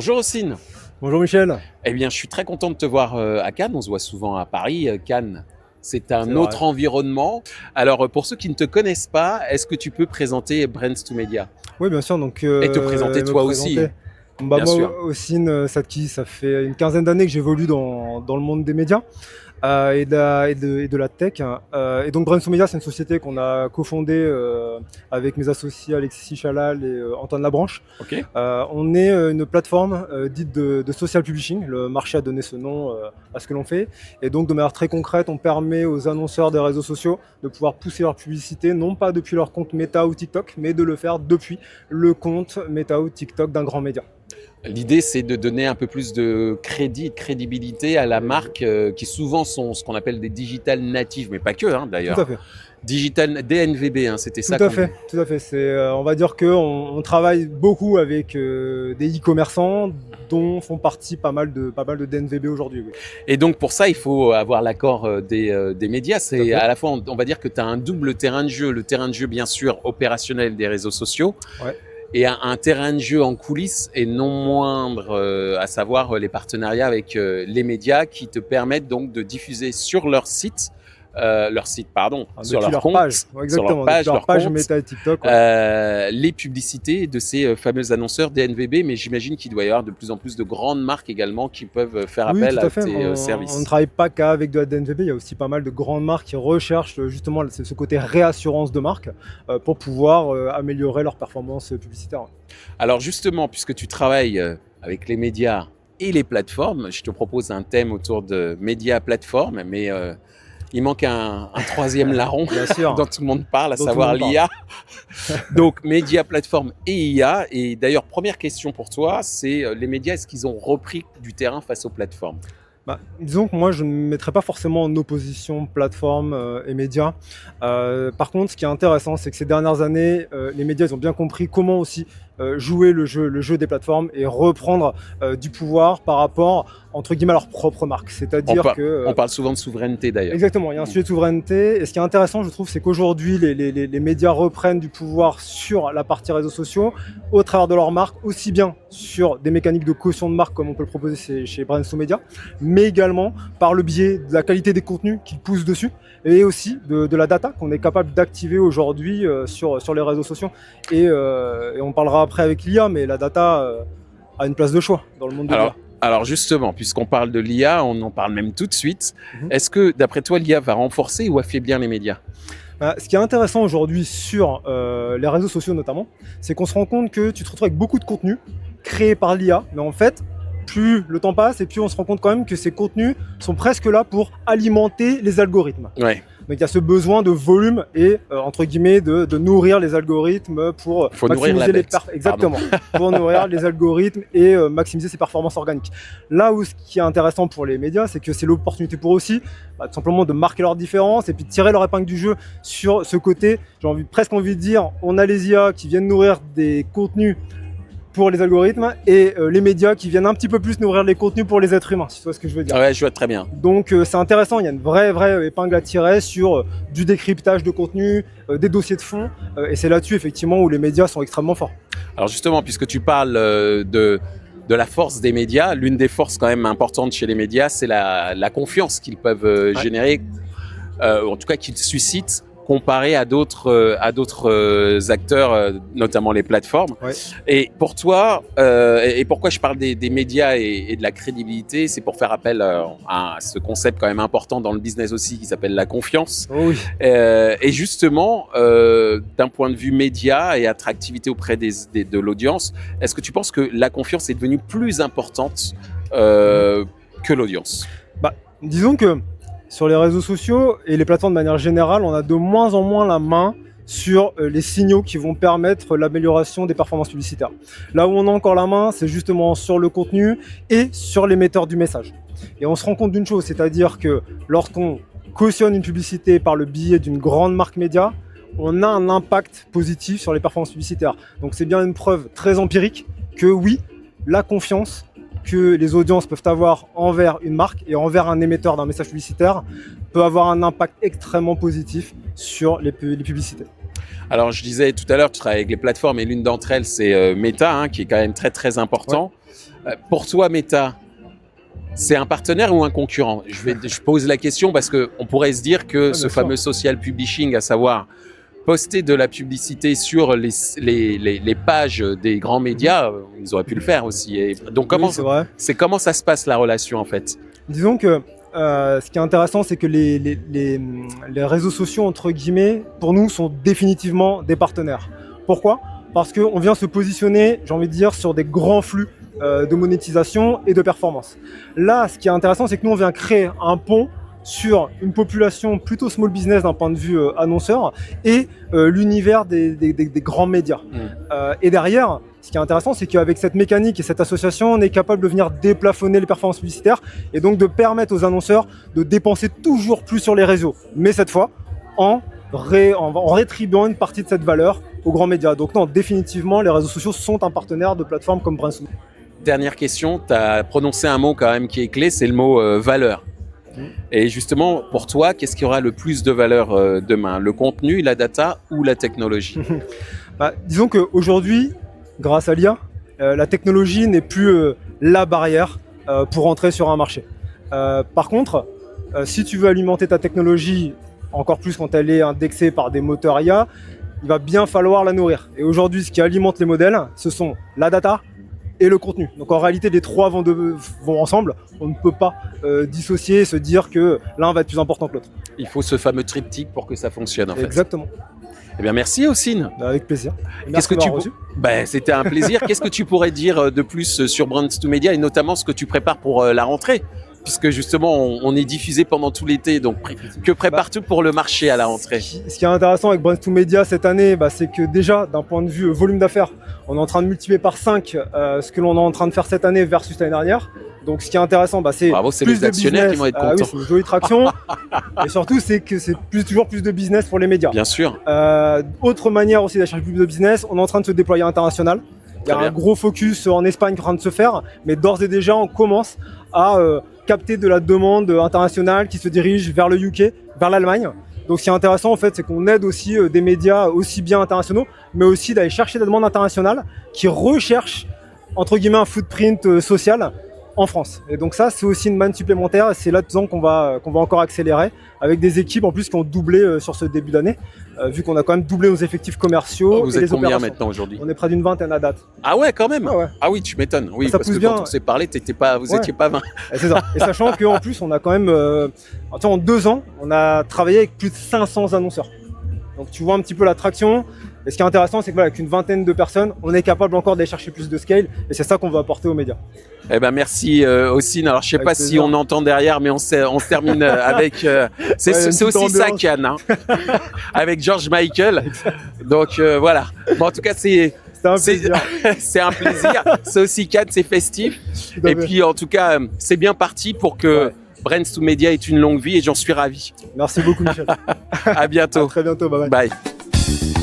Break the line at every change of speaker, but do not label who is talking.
Bonjour Ossine.
Bonjour Michel.
Eh bien, je suis très content de te voir à Cannes. On se voit souvent à Paris. Cannes, c'est
C'est
un
vrai.
autre environnement. Alors, pour ceux qui ne te connaissent pas, est-ce que tu peux présenter Brands2Media
Oui, bien sûr, donc
et te présenter
me
toi aussi,
présenter.
bien
Moi,
sûr.
Ossine Sadki, ça fait une quinzaine d'années que j'évolue dans le monde des médias et de la tech. Et donc Brainstorm Media, c'est une société qu'on a cofondée avec mes associés Alexis Chalal et Antoine Labranche.
Ok.
On est une plateforme dite de social publishing. Le marché a donné ce nom à ce que l'on fait. Et donc de manière très concrète, on permet aux annonceurs des réseaux sociaux de pouvoir pousser leur publicité, non pas depuis leur compte Meta ou TikTok, mais de le faire depuis le compte Meta ou TikTok d'un grand média.
L'idée, c'est de donner un peu plus de crédit, de crédibilité à la marque, qui souvent sont ce qu'on appelle des digital natives, mais pas que,
Tout à
d'ailleurs.
fait.
Digital DNVB, c'était
Tout
ça
à
qu'on...
fait, tout à fait. On va dire qu'on travaille beaucoup avec des e-commerçants dont font partie pas mal de DNVB aujourd'hui. Oui.
Et donc pour ça, il faut avoir l'accord des médias.
Tout à
C'est
fait.
à la fois, on va dire que tu as un double terrain de jeu. Le terrain de jeu, bien sûr, opérationnel des réseaux sociaux,
Ouais.
et un terrain de jeu en coulisses, et non moindre, à savoir les partenariats avec les médias qui te permettent donc de diffuser sur leur site, sur
Depuis
leur
leur
compte,
page, ouais,
sur leur
exactement,
page,
depuis leur
leur
page
compte,
Meta et TikTok. Ouais.
les publicités de ces fameux annonceurs DNVB, mais j'imagine qu'il doit y avoir de plus en plus de grandes marques également qui peuvent faire
Oui,
appel
tout à
à
fait.
tes
On ne
services.
travaille pas qu'avec de la DNVB, il y a aussi pas mal de grandes marques qui recherchent justement ce côté réassurance de marque pour pouvoir améliorer leur performance publicitaire.
Alors justement, puisque tu travailles avec les médias et les plateformes, je te propose un thème autour de médias plateformes, mais il manque un troisième larron
Bien sûr,
dont tout le monde parle, à
dont tout le
savoir
monde parle.
l'IA. Donc médias, plateformes et IA. Et d'ailleurs, première question pour toi, c'est les médias, est-ce qu'ils ont repris du terrain face aux plateformes?
Disons que moi, je ne mettrais pas forcément en opposition plateforme et médias. Par contre, ce qui est intéressant, c'est que ces dernières années, les médias ils ont bien compris comment aussi jouer le jeu des plateformes et reprendre du pouvoir par rapport, entre guillemets, à leur propre marque. C'est-à-dire que
On parle souvent de souveraineté d'ailleurs.
exactement, il y a un sujet de souveraineté. Et ce qui est intéressant, je trouve, c'est qu'aujourd'hui, les médias reprennent du pouvoir sur la partie réseaux sociaux, au travers de leur marque, aussi bien sur des mécaniques de caution de marque, comme on peut le proposer chez Brainstorm Media, mais également par le biais de la qualité des contenus qu'ils poussent dessus, et aussi de la data qu'on est capable d'activer aujourd'hui sur les réseaux sociaux. Et on parlera après avec l'IA, mais la data a une place de choix dans le monde de l'IA.
Alors justement, puisqu'on parle de l'IA, on en parle même tout de suite.
Mhm.
Est-ce que, d'après toi, l'IA va renforcer ou affaiblir les médias?
Ce qui est intéressant aujourd'hui sur les réseaux sociaux notamment, c'est qu'on se rend compte que tu te retrouves avec beaucoup de contenus créés par l'IA, mais en fait, plus le temps passe et plus on se rend compte quand même que ces contenus sont presque là pour alimenter les algorithmes.
Ouais.
Donc il y a ce besoin de volume et entre guillemets de nourrir les algorithmes pour
Faut nourrir la bête.
exactement, pour nourrir les algorithmes et maximiser ses performances organiques. Là où ce qui est intéressant pour les médias, c'est que c'est l'opportunité pour eux aussi tout simplement de marquer leur différence et puis de tirer leur épingle du jeu sur ce côté. Presque envie de dire, on a les IA qui viennent nourrir des contenus pour les algorithmes et les médias qui viennent un petit peu plus nourrir les contenus pour les êtres humains, si tu vois ce que je veux dire.
Ouais, je vois très bien.
Donc c'est intéressant, il y a une vraie épingle à tirer sur du décryptage de contenu, des dossiers de fond, et c'est là-dessus effectivement où les médias sont extrêmement forts.
Alors justement, puisque tu parles de la force des médias, l'une des forces quand même importantes chez les médias, c'est la confiance qu'ils peuvent générer, en tout cas qu'ils suscitent, comparé à d'autres acteurs, notamment les plateformes.
Ouais.
Et pour toi, et pourquoi je parle des médias et de la crédibilité, c'est pour faire appel à ce concept quand même important dans le business aussi, qui s'appelle la confiance.
Oh oui.
Et justement, d'un point de vue média et attractivité auprès de l'audience, est-ce que tu penses que la confiance est devenue plus importante que l'audience?
Disons que sur les réseaux sociaux et les plateformes de manière générale, on a de moins en moins la main sur les signaux qui vont permettre l'amélioration des performances publicitaires. Là où on a encore la main, c'est justement sur le contenu et sur l'émetteur du message. Et on se rend compte d'une chose, c'est-à-dire que lorsqu'on cautionne une publicité par le biais d'une grande marque média, on a un impact positif sur les performances publicitaires. Donc c'est bien une preuve très empirique que oui, la confiance que les audiences peuvent avoir envers une marque et envers un émetteur d'un message publicitaire peut avoir un impact extrêmement positif sur les publicités.
Alors je disais tout à l'heure, tu travailles avec les plateformes et l'une d'entre elles c'est Meta, qui est quand même très très important. Pour toi, Meta, c'est un partenaire ou un concurrent? Je pose la question parce qu'on pourrait se dire que ce fameux social publishing, à savoir poster de la publicité sur les pages des grands médias, ils auraient pu le faire aussi. Et donc comment ça se passe la relation en fait?
Disons que ce qui est intéressant, c'est que les réseaux sociaux, entre guillemets, pour nous, sont définitivement des partenaires. Pourquoi? Parce qu'on vient se positionner, j'ai envie de dire, sur des grands flux de monétisation et de performance. Là, ce qui est intéressant, c'est que nous, on vient créer un pont sur une population plutôt small business d'un point de vue annonceur et l'univers des grands médias. Et derrière, ce qui est intéressant, c'est qu'avec cette mécanique et cette association, on est capable de venir déplafonner les performances publicitaires et donc de permettre aux annonceurs de dépenser toujours plus sur les réseaux, mais cette fois en rétribuant une partie de cette valeur aux grands médias. Donc non, définitivement, les réseaux sociaux sont un partenaire de plateformes comme Brainstorm.
Dernière question, tu as prononcé un mot quand même qui est clé, c'est le mot valeur. Et justement, pour toi, qu'est-ce qui aura le plus de valeur demain? Le contenu, la data ou la technologie?
Disons qu'aujourd'hui, grâce à l'IA, la technologie n'est plus la barrière pour entrer sur un marché. Par contre, si tu veux alimenter ta technologie, encore plus quand elle est indexée par des moteurs IA, il va bien falloir la nourrir. Et aujourd'hui, ce qui alimente les modèles, ce sont la data et le contenu. Donc en réalité, les trois vont ensemble. On ne peut pas dissocier et se dire que l'un va être plus important que l'autre.
Il faut ce fameux triptyque pour que ça fonctionne en fait.
Exactement.
Eh bien, merci Hossein.
Avec plaisir.
Qu'est-ce que tu c'était un plaisir. Qu'est-ce que tu pourrais dire de plus sur Brands2Media et notamment ce que tu prépares pour la rentrée? Puisque justement, on est diffusé pendant tout l'été, donc que prépare-tu pour le marché à la rentrée?
Ce qui est intéressant avec Brands2Media cette année, c'est que déjà, d'un point de vue volume d'affaires, on est en train de multiplier par 5 ce que l'on est en train de faire cette année versus l'année dernière. Donc ce qui est intéressant, c'est
plus les actionnaires qui vont être contents.
Oui, c'est une jolie traction. Et surtout, c'est que c'est toujours plus de business pour les médias.
Bien sûr.
Autre manière aussi d'acheter plus de business, on est en train de se déployer à l'international. Il y a un gros focus en Espagne qui est en train de se faire, mais d'ores et déjà, on commence à capter de la demande internationale qui se dirige vers le UK, vers l'Allemagne. Donc ce qui est intéressant en fait, c'est qu'on aide aussi des médias aussi bien internationaux, mais aussi d'aller chercher des demandes internationales qui recherchent entre guillemets un footprint social en France. Et donc ça, c'est aussi une manne supplémentaire. C'est là-dedans qu'on va encore accélérer avec des équipes en plus qui ont doublé sur ce début d'année, vu qu'on a quand même doublé nos effectifs commerciaux.
Vous êtes combien maintenant aujourd'hui?
On est près d'une vingtaine à date.
Ah ouais, quand même. Ah oui, tu m'étonnes. Oui,
ça
parce que
bien.
quand on s'est parlé, vous étiez pas 20.
C'est ça. Et sachant qu'en plus, on a quand même, en 2 ans, on a travaillé avec plus de 500 annonceurs. Donc tu vois un petit peu la traction. Et ce qui est intéressant, c'est qu'avec une vingtaine de personnes, on est capable encore d'aller chercher plus de scale. Et c'est ça qu'on va apporter aux médias.
Eh ben merci Hossein. Alors je sais pas si on entend derrière, mais on se termine avec. C'est aussi ça Cannes, hein, avec George Michael. Donc voilà. Bon, en tout cas c'est un plaisir. C'est un plaisir. C'est aussi Cannes, c'est festif. Et puis en tout cas c'est bien parti pour que Brands2Media ait une longue vie et j'en suis ravi.
Merci beaucoup Michel.
À bientôt.
À très bientôt. Bye bye.
Bye.